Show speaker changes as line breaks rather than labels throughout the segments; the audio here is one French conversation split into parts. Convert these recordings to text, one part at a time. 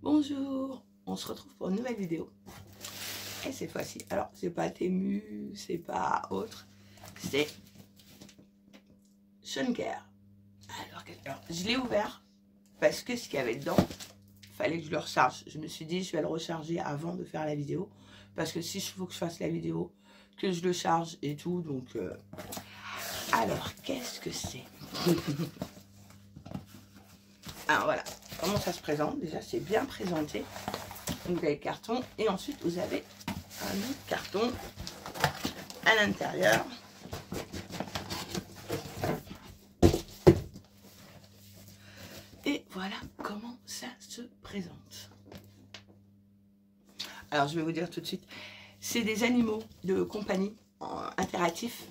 Bonjour, on se retrouve pour une nouvelle vidéo. Et cette fois-ci, alors c'est pas Temu, c'est pas autre, c'est Sunker. Alors, je l'ai ouvert parce que ce qu'il y avait dedans, fallait que je le recharge. Je me suis dit, je vais le recharger avant de faire la vidéo. Parce que si il faut que je fasse la vidéo, que je le charge et tout, donc... Alors, qu'est-ce que c'est? Alors voilà, comment ça se présente? Déjà, c'est bien présenté. Donc, vous avez le carton et ensuite, vous avez un autre carton à l'intérieur. Et voilà comment ça se présente. Alors, je vais vous dire tout de suite, c'est des animaux de compagnie interactifs.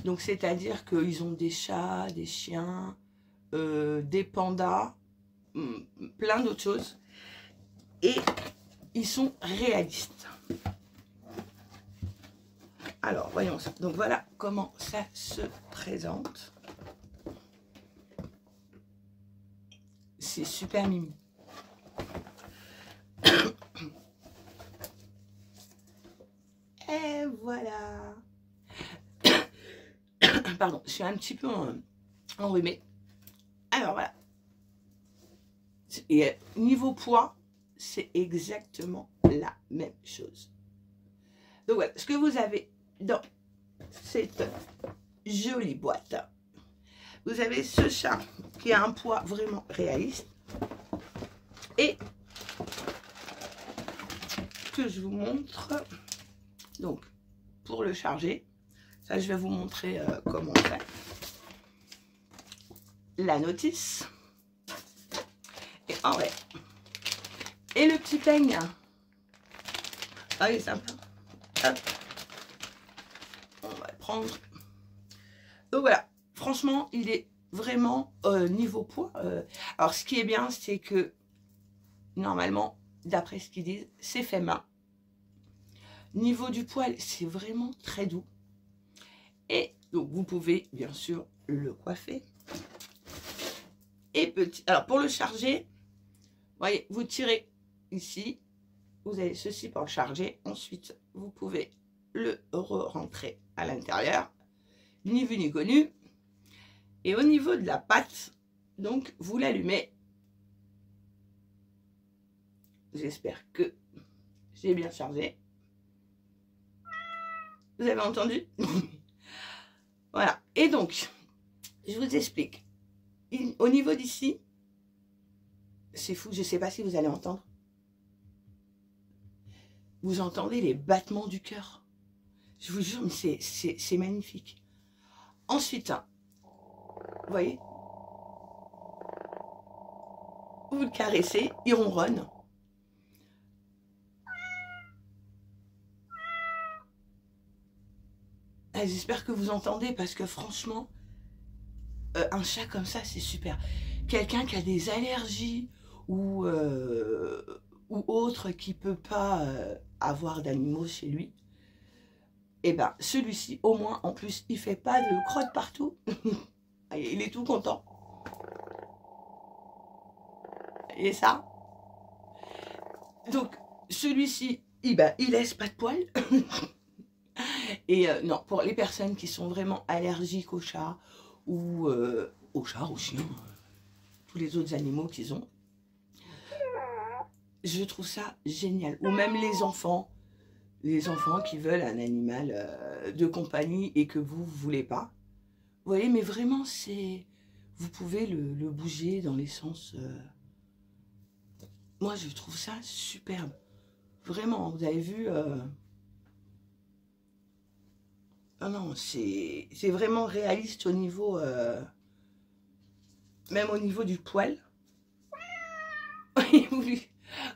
Donc, c'est-à-dire qu'ils ont des chats, des chiens, des pandas, plein d'autres choses. Et ils sont réalistes. Alors, voyons ça. Donc, voilà comment ça se présente. C'est super mimi. Et voilà. Pardon, je suis un petit peu enrhumée. Alors, voilà. Et niveau poids, c'est exactement la même chose. Donc voilà, ce que vous avez dans cette jolie boîte, vous avez ce chat qui a un poids vraiment réaliste et que je vous montre. Donc, pour le charger, ça je vais vous montrer comment on fait. La notice et en vrai. Et le petit peigne. Ah, il est sympa. Hop. On va le prendre. Donc voilà, franchement, il est vraiment niveau poids. Alors, ce qui est bien, c'est que normalement, d'après ce qu'ils disent, c'est fait main. Niveau du poil, c'est vraiment très doux. Et donc, vous pouvez bien sûr le coiffer. Et petit. Alors, pour le charger, voyez, vous tirez ici. Vous avez ceci pour le charger. Ensuite, vous pouvez le re-rentrer à l'intérieur. Ni vu ni connu. Et au niveau de la patte, donc, vous l'allumez. J'espère que j'ai bien chargé. Vous avez entendu? Voilà. Et donc, je vous explique. Au niveau d'ici, c'est fou, je ne sais pas si vous allez entendre. Vous entendez les battements du cœur. Je vous jure, mais c'est magnifique. Ensuite, vous voyez, vous le caressez, il ronronne. J'espère que vous entendez parce que franchement, un chat comme ça, c'est super. Quelqu'un qui a des allergies ou autre qui ne peut pas avoir d'animaux chez lui, et ben celui-ci, au moins, en plus, il ne fait pas de crotte partout. Il est tout content. Et ça. Donc, celui-ci, il laisse pas de poils. Et non, pour les personnes qui sont vraiment allergiques aux chats ou aux chiens, tous les autres animaux qu'ils ont, je trouve ça génial. Ou même les enfants qui veulent un animal de compagnie et que vous ne voulez pas. Vous voyez, mais vraiment, vous pouvez le bouger dans les sens... Moi, je trouve ça superbe. Vraiment, vous avez vu... Non, non, c'est vraiment réaliste au niveau... Même au niveau du poil.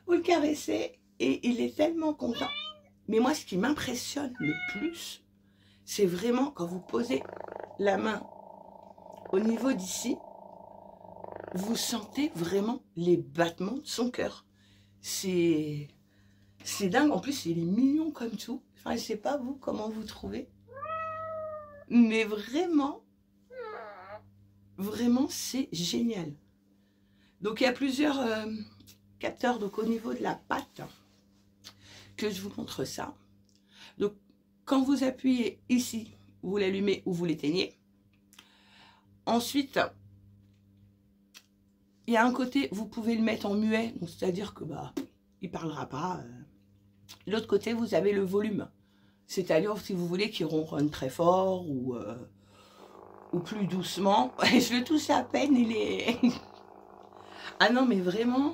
vous le caressez et il est tellement content. Mais moi, ce qui m'impressionne le plus, c'est vraiment quand vous posez la main au niveau d'ici, vous sentez vraiment les battements de son cœur. C'est dingue. En plus, il est mignon comme tout. Enfin, je sais pas vous, comment vous trouvez. Mais vraiment, vraiment, c'est génial. Donc, il y a plusieurs capteurs donc au niveau de la patte que je vous montre ça. Donc quand vous appuyez ici, vous l'allumez ou vous l'éteignez. Ensuite, il y a un côté, vous pouvez le mettre en muet, c'est-à-dire que bah il parlera pas. L'autre côté, vous avez le volume, c'est-à-dire si vous voulez qu'il ronronne très fort ou plus doucement. Je le touche à peine, il est... Ah non, mais vraiment,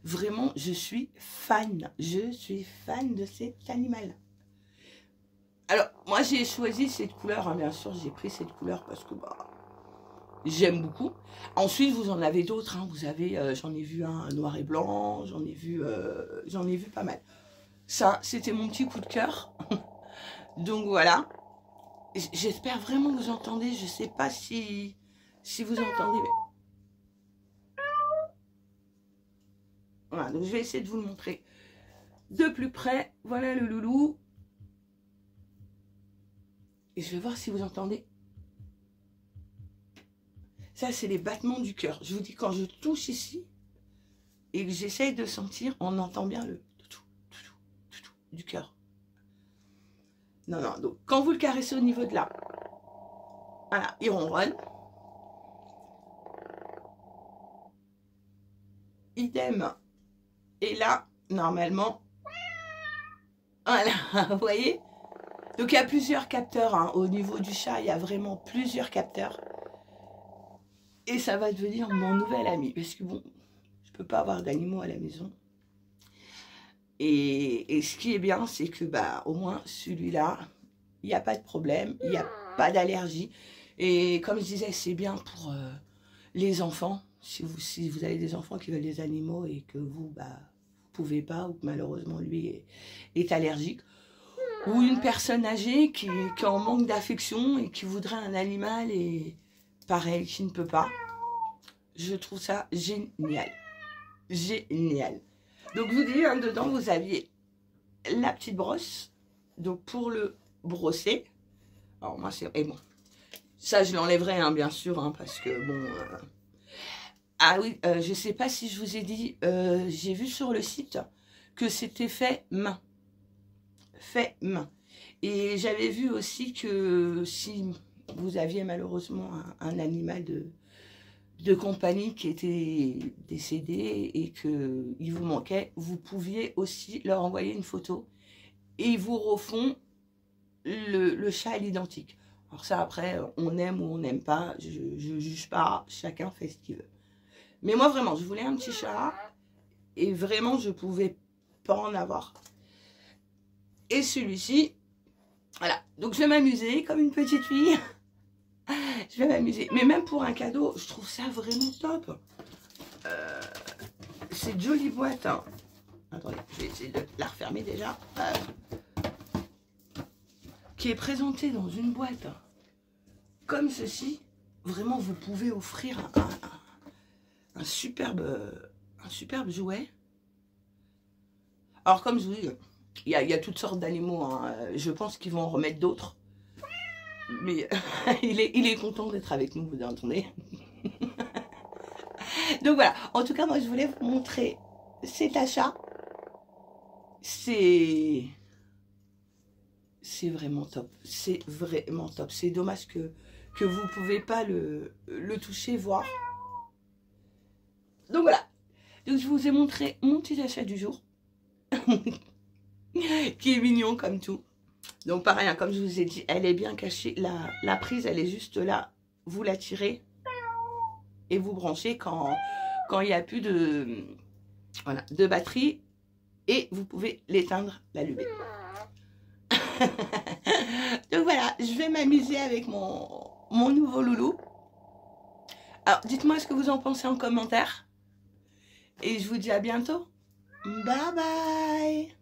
vraiment, je suis fan. Je suis fan de cet animal. Alors, moi, j'ai choisi cette couleur, hein, bien sûr, j'ai pris cette couleur parce que bah, j'aime beaucoup. Ensuite, vous en avez d'autres. Hein. Vous avez, j'en ai vu un noir et blanc, j'en ai vu pas mal. Ça, c'était mon petit coup de cœur. Donc voilà. J'espère vraiment que vous entendez. Je sais pas si vous entendez. Mais... Voilà, donc je vais essayer de vous le montrer de plus près. Voilà le loulou. Et je vais voir si vous entendez. Ça, c'est les battements du cœur. Je vous dis, quand je touche ici et que j'essaye de sentir, on entend bien le du cœur. Non, non, donc quand vous le caressez au niveau de là, voilà, il ronronne. Idem. Et là, normalement, voilà, vous voyez? Donc il y a plusieurs capteurs, hein. Au niveau du chat, il y a vraiment plusieurs capteurs. Et ça va devenir mon nouvel ami. Parce que bon, je peux pas avoir d'animaux à la maison. Et ce qui est bien, c'est que bah au moins celui-là, il n'y a pas de problème, il n'y a pas d'allergie. Et comme je disais, c'est bien pour les enfants. Si vous avez des enfants qui veulent des animaux et que vous, bah, vous pouvez pas, ou que malheureusement lui est allergique. Ou une personne âgée qui est en manque d'affection et qui voudrait un animal et pareil, qui ne peut pas. Je trouve ça génial. Génial. Donc je vous dis, hein, dedans vous aviez la petite brosse. Donc pour le brosser. Alors moi c'est... Et bon, ça je l'enlèverai hein, bien sûr, hein, parce que bon... Ah oui, je sais pas si je vous ai dit, j'ai vu sur le site que c'était fait main. Fait main. Et j'avais vu aussi que si vous aviez malheureusement un animal de compagnie qui était décédé et qu'il vous manquait, vous pouviez aussi leur envoyer une photo et ils vous refont le chat à l'identique. Alors ça après, on aime ou on n'aime pas, je juge pas, chacun fait ce qu'il veut. Mais moi vraiment, je voulais un petit chat et vraiment je pouvais pas en avoir. Et celui-ci, voilà, donc je vais m'amuser comme une petite fille. Je vais m'amuser. Mais même pour un cadeau, je trouve ça vraiment top. C'est une jolie boîte. Hein. Attendez, je vais essayer de la refermer déjà. Qui est présentée dans une boîte comme ceci. Vraiment, vous pouvez offrir un superbe jouet. Alors, comme je vous dis, il y a toutes sortes d'animaux. Hein. Je pense qu'ils vont en remettre d'autres. Mais il est content d'être avec nous, vous entendez. Donc voilà, en tout cas, moi je voulais vous montrer cet achat. C'est vraiment top. C'est vraiment top. C'est dommage que vous ne pouvez pas le toucher, voir. Donc voilà. Donc je vous ai montré mon petit achat du jour. Qui est mignon comme tout. Donc pareil, hein, comme je vous ai dit, elle est bien cachée. La prise, elle est juste là. Vous la tirez et vous branchez quand il n'y a plus de batterie. Et vous pouvez l'éteindre, l'allumer. Donc voilà, je vais m'amuser avec mon nouveau loulou. Alors, dites-moi ce que vous en pensez en commentaire. Et je vous dis à bientôt. Bye bye.